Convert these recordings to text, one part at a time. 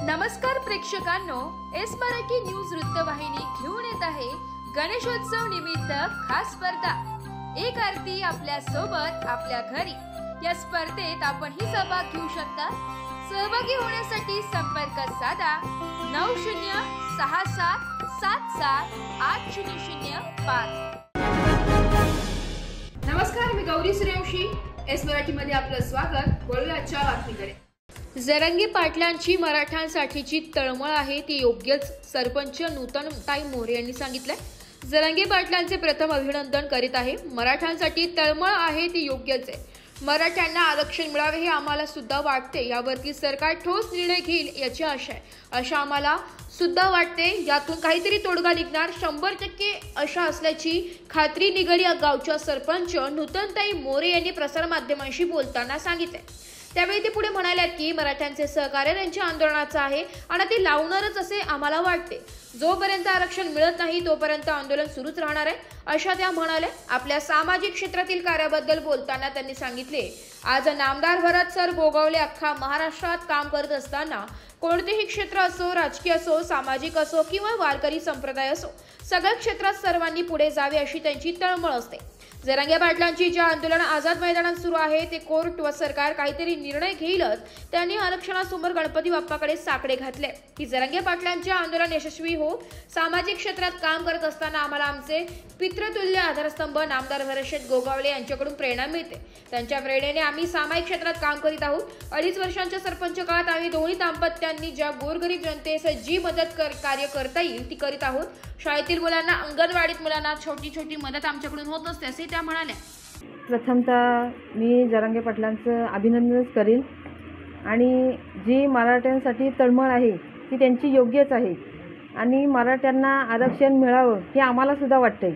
नमस्कार प्रेक्षकांनो, S Marathi news वृत्तवाहिनी घेऊन येत आहे गणेशोत्सव निमित्त खास स्पर्धा एक आरती आपल्या सोबत आपल्या घरी। या स्पर्धेत आपणही सहभाग घेऊ शकता। सहभागी होण्यासाठी संपर्क साधा 9067778005। नमस्कार, मी गौरी सूर्यवंशी, एस मराठी मध्ये आपलं स्वागत। बोलूया आजच्या बातमीकडे। जरांगे पाटलांची मराठ्यांसाठीची तळमळ आहे ती योग्यच, सरपंच नूतनताई मोरे यांनी सांगितलंय। जरांगे पाटलांचे प्रथम अभिनंदन करीत आहे। मराठ्यांसाठी तळमळ आहे ती योग्यच आहे। मराठ्यांना आरक्षण मिळावे हे आम्हाला सुद्धा वाटते। यावरती सरकार ठोस निर्णय घेईल याची आशा आहे, अशा आम्हाला सुद्धा वाटते। यातून काहीतरी तोडगा निघणार 100% आशा असल्याची खात्री निगडी गावच्या सरपंच नूतनताई मोरे यांनी प्रसारमाध्यमांशी बोलताना सांगितले। त्यावेळी ते पुढे म्हणाले की मराठ्यांचे सहकार्य त्यांच्या आंदोलनाचं आहे आणि ते लावणारच असे आम्हाला वाटते। जोपर्यंत आरक्षण मिळत नाही तोपर्यंत आंदोलन सुरूच राहणार आहे, अशा त्या म्हणाल्या। आपल्या सामाजिक क्षेत्रातील कार्याबद्दल बोलताना त्यांनी सांगितले, आज नामदार भरत सर गोगावले अख्खा महाराष्ट्रात काम करत असताना कोणतेही क्षेत्र असो, राजकीय असो, सामाजिक असो किंवा वारकरी संप्रदाय असो, सगळ्या क्षेत्रात सर्वांनी पुढे जावे अशी त्यांची तळमळ असते। जरांगे पाटलांची जे आंदोलन आझाद मैदानात सुरू आहे ते कोर्ट व सरकार काहीतरी निर्णय घेईलच। त्यांनी आरक्षणासमोर गणपती बाप्पाकडे साकडे घातले की जरांगे पाटलांचे आंदोलन यशस्वी हो। सामाजिक क्षेत्रात काम करत असताना आम्हाला आमचे पितृतुल्य आधारस्तंभ नामदार भरत गोगावले यांच्याकडून प्रेरणा मिळते। त्यांच्या प्रेरणेने आम्ही सामाजिक क्षेत्रात काम करीत आहोत। 2.5 वर्षांच्या सरपंच काळात आम्ही दोन्ही दाम्पत्यांनी ज्या गोरगरीब जनतेस जी मदत कार्य करता येईल ती करीत आहोत। शाळेतील मुलांना, अंगणवाडीत मुलांना छोटी मदत आमच्याकडून होत असते असे त्या म्हणाल्या। प्रथमतः मी जरांगे पाटलांचं अभिनंदन करेन आणि जी मराठ्यांसाठी तळमळ आहे ती त्यांची योग्यच आहे आणि मराठ्यांना आरक्षण मिळावं हे आम्हाला सुद्धा वाटतंय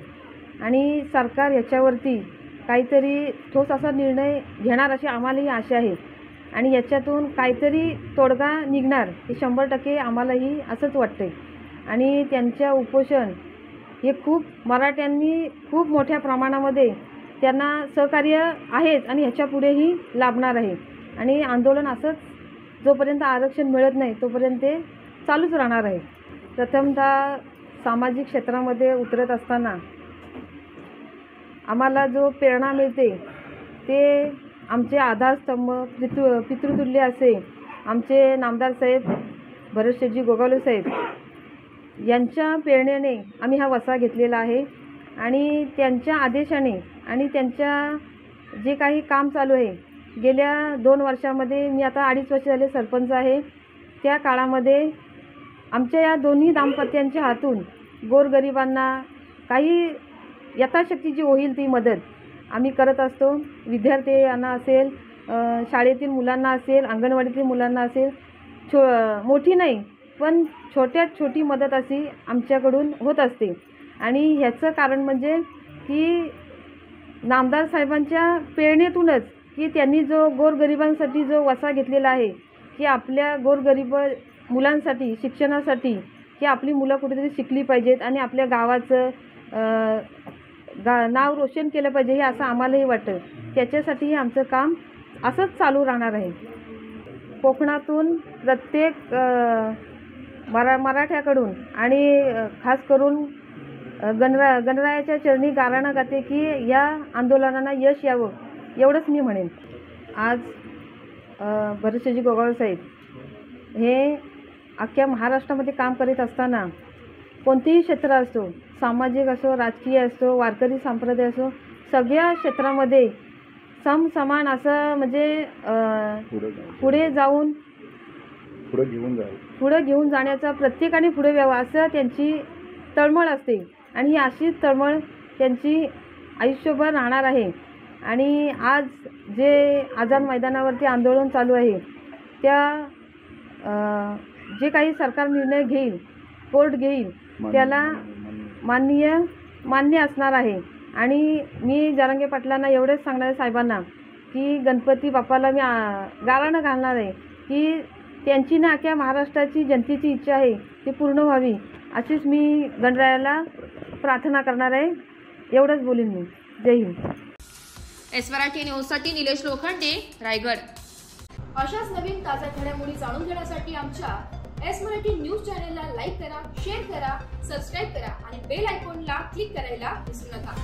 आणि सरकार याच्यावरती काहीतरी ठोस असा निर्णय घेणार अशी आम्हालाही आशा आहे आणि याच्यातून काहीतरी तोडगा निघणार हे 100% आम्हालाही असंच वाटतंय। आणि त्यांच्या उपोषण हे खूप मराठ्यांनी खूप मोठ्या प्रमाणामध्ये त्यांना सहकार्य आहेच आणि ह्याच्या पुढेही लाभणार आहे आणि आंदोलन असंच जोपर्यंत आरक्षण मिळत नाही तोपर्यंत ते चालूच राहणार आहे। प्रथमतः सामाजिक क्षेत्रामध्ये उतरत असताना आम्हाला जो प्रेरणा मिळते ते आमचे आधारस्तंभ पितृतुल्य असे आमचे नामदार साहेब भरतजी गोगावले साहेब यांच्या प्रेरणेने आम्ही हा वसा घेतलेला आहे आणि त्यांच्या आदेशाने आणि त्यांच्या जे काही काम चालू आहे गेल्या 2 वर्षामध्ये, मी आता 2.5 वर्ष झाले सरपंच आहे, त्या काळामध्ये आमच्या या दोन्ही दाम्पत्यांच्या हातून गोरगरिबांना काही यथाशक्ती जी होईल ती मदत आम्ही करत असतो। विद्यार्थ्यांना असेल, शाळेतील मुलांना असेल, अंगणवाडीतील मुलांना असेल, मोठी नाही पण छोट्यात छोटी मदत अशी आमच्याकडून होत असते आणि ह्याचं कारण म्हणजे की नामदार साहेबांच्या प्रेरणेतूनच की त्यांनी जो गोरगरिबांसाठी जो वसा घेतलेला आहे की आपल्या गोरगरीब मुलांसाठी शिक्षणासाठी की आपली मुलं कुठेतरी शिकली पाहिजेत आणि आपल्या गावाचं नाव रोशन केलं पाहिजे हे असं आम्हालाही वाटतं। त्याच्यासाठी आमचं काम असंच चालू राहणार आहे। कोकणातून प्रत्येक मराठ्याकडून आणि खास करून गणरायाच्या चरणी गाराणं गाते की या आंदोलनाला यश यावं एवढंच मी म्हणेन। आज भरतजी गोगावले साहेब हे अख्ख्या महाराष्ट्रामध्ये काम करीत असताना कोणतेही क्षेत्र असो, सामाजिक असो, राजकीय असो, वारकरी संप्रदाय असो, सगळ्या क्षेत्रामध्ये समान असं म्हणजे पुढे घेऊन जाण्याचा प्रत्येकाने पुढे यावं असं त्यांची तळमळ असते आणि ही अशीच तळमळ त्यांची आयुष्यभर राहणार आहे। आणि आज जे आझाद मैदानावरती आंदोलन चालू आहे त्या जे काही सरकार निर्णय घेईल, कोर्ट घेईल त्याला मान्य असणार आहे। आणि मी जरांगे पाटलांना एवढंच सांगणार आहे साहेबांना की गणपती बाप्पाला मी गाराणं घालणार आहे की त्यांची ना अख्ख्या महाराष्ट्राची जनतेची इच्छा आहे ती पूर्ण व्हावी अशीच मी गणरायाला प्रार्थना करणार आहे। एवढंच बोलीन मी। जय हिंद। एस मराठी न्यूजसाठी निलेश लोखंडे, रायगड। अशाच नवीन ताज्या घडामोडी जाणून घेण्यासाठी आमच्या एस मराठी न्यूज चॅनलला लाईक करा, शेअर करा, सबस्क्राईब करा आणि बेल आयकॉनला क्लिक करायला विसरू नका.